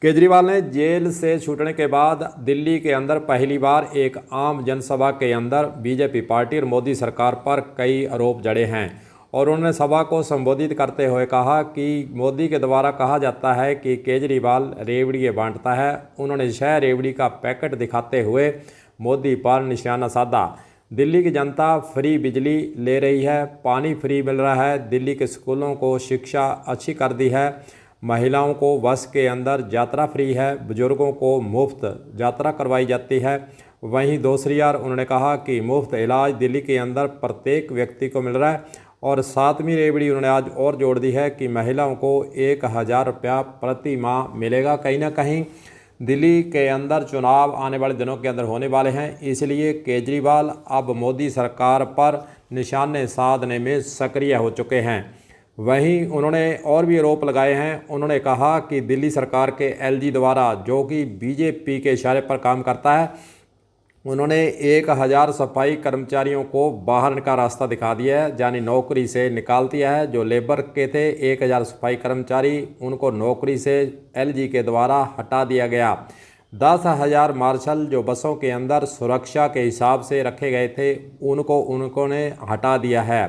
केजरीवाल ने जेल से छूटने के बाद दिल्ली के अंदर पहली बार एक आम जनसभा के अंदर बीजेपी पार्टी और मोदी सरकार पर कई आरोप जड़े हैं और उन्होंने सभा को संबोधित करते हुए कहा कि मोदी के द्वारा कहा जाता है कि केजरीवाल रेवड़ी बांटता है। उन्होंने 6 रेवड़ी का पैकेट दिखाते हुए मोदी पर निशाना साधा। दिल्ली की जनता फ्री बिजली ले रही है, पानी फ्री मिल रहा है, दिल्ली के स्कूलों को शिक्षा अच्छी कर दी है, महिलाओं को बस के अंदर यात्रा फ्री है, बुजुर्गों को मुफ्त यात्रा करवाई जाती है। वहीं दूसरी ओर उन्होंने कहा कि मुफ्त इलाज दिल्ली के अंदर प्रत्येक व्यक्ति को मिल रहा है और 7वीं रेवड़ी उन्होंने आज और जोड़ दी है कि महिलाओं को 1000 रुपया प्रति माह मिलेगा। कहीं ना कहीं दिल्ली के अंदर चुनाव आने वाले दिनों के अंदर होने वाले हैं, इसलिए केजरीवाल अब मोदी सरकार पर निशाने साधने में सक्रिय हो चुके हैं। वहीं उन्होंने और भी आरोप लगाए हैं। उन्होंने कहा कि दिल्ली सरकार के एलजी द्वारा, जो कि बीजेपी के इशारे पर काम करता है, उन्होंने 1000 सफाई कर्मचारियों को बाहर का रास्ता दिखा दिया है, यानी नौकरी से निकाल दिया है। जो लेबर के थे 1000 सफाई कर्मचारी, उनको नौकरी से एलजी के द्वारा हटा दिया गया। 10,000 मार्शल जो बसों के अंदर सुरक्षा के हिसाब से रखे गए थे, उन्होंने हटा दिया है।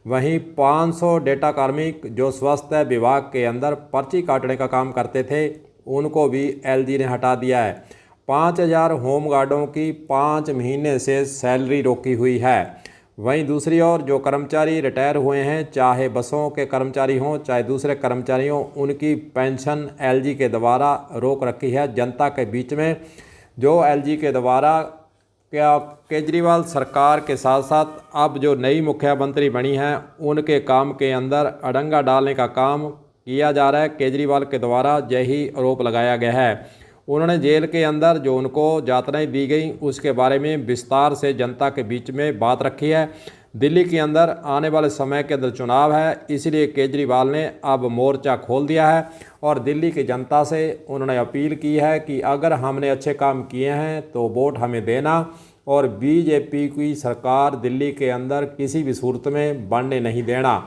वहीं 500 डेटा कार्मिक जो स्वास्थ्य विभाग के अंदर पर्ची काटने का काम करते थे, उनको भी एलजी ने हटा दिया है। 5000 होमगार्डों की 5 महीने से सैलरी रोकी हुई है। वहीं दूसरी ओर जो कर्मचारी रिटायर हुए हैं, चाहे बसों के कर्मचारी हों चाहे दूसरे कर्मचारी हों, उनकी पेंशन एलजी के द्वारा रोक रखी है। जनता के बीच में जो एलजी के द्वारा क्या केजरीवाल सरकार के साथ साथ अब जो नई मुख्यमंत्री बनी हैं, उनके काम के अंदर अड़ंगा डालने का काम किया जा रहा है। केजरीवाल के द्वारा यही आरोप लगाया गया है। उन्होंने जेल के अंदर जो उनको यातनाएं दी गई, उसके बारे में विस्तार से जनता के बीच में बात रखी है। दिल्ली के अंदर आने वाले समय के अंदर चुनाव है, इसलिए केजरीवाल ने अब मोर्चा खोल दिया है और दिल्ली की जनता से उन्होंने अपील की है कि अगर हमने अच्छे काम किए हैं तो वोट हमें देना और बीजेपी की सरकार दिल्ली के अंदर किसी भी सूरत में बनने नहीं देना।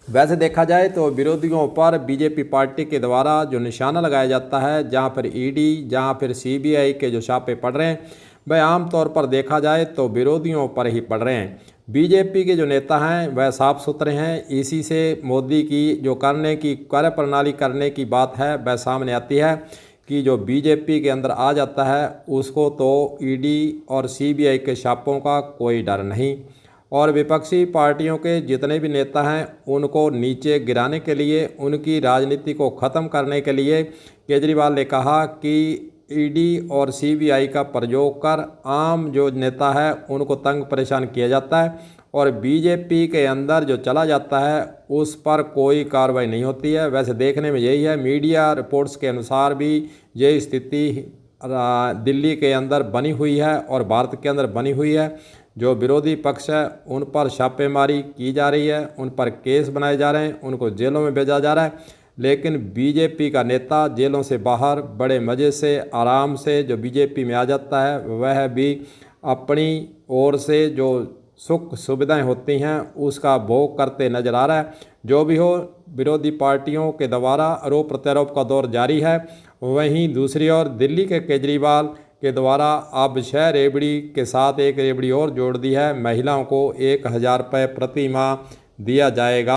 वैसे देखा जाए तो विरोधियों पर बीजेपी पार्टी के द्वारा जो निशाना लगाया जाता है, जहां पर ईडी, जहां फिर सीबीआई के जो छापे पड़ रहे हैं, वह आमतौर पर देखा जाए तो विरोधियों पर ही पड़ रहे हैं। बीजेपी के जो नेता हैं वह साफ सुथरे हैं। इसी से मोदी की जो कार्यप्रणाली करने की बात है वह सामने आती है कि जो बीजेपी के अंदर आ जाता है उसको तो ईडी और सीबीआई के छापों का कोई डर नहीं। और विपक्षी पार्टियों के जितने भी नेता हैं, उनको नीचे गिराने के लिए, उनकी राजनीति को ख़त्म करने के लिए केजरीवाल ने कहा कि ईडी और सीबीआई का प्रयोग कर आम जो नेता है उनको तंग परेशान किया जाता है और बीजेपी के अंदर जो चला जाता है उस पर कोई कार्रवाई नहीं होती है। वैसे देखने में यही है, मीडिया रिपोर्ट्स के अनुसार भी यही स्थिति दिल्ली के अंदर बनी हुई है और भारत के अंदर बनी हुई है। जो विरोधी पक्ष है उन पर छापेमारी की जा रही है, उन पर केस बनाए जा रहे हैं, उनको जेलों में भेजा जा रहा है, लेकिन बीजेपी का नेता जेलों से बाहर बड़े मज़े से आराम से जो बीजेपी में आ जाता है, वह भी अपनी ओर से जो सुख सुविधाएं होती हैं उसका भोग करते नजर आ रहा है। जो भी हो, विरोधी पार्टियों के द्वारा आरोप प्रत्यारोप का दौर जारी है। वहीं दूसरी ओर दिल्ली के केजरीवाल के द्वारा अब 6 रेवड़ी के साथ एक रेवड़ी और जोड़ दी है। महिलाओं को 1000 रुपये प्रति माह दिया जाएगा।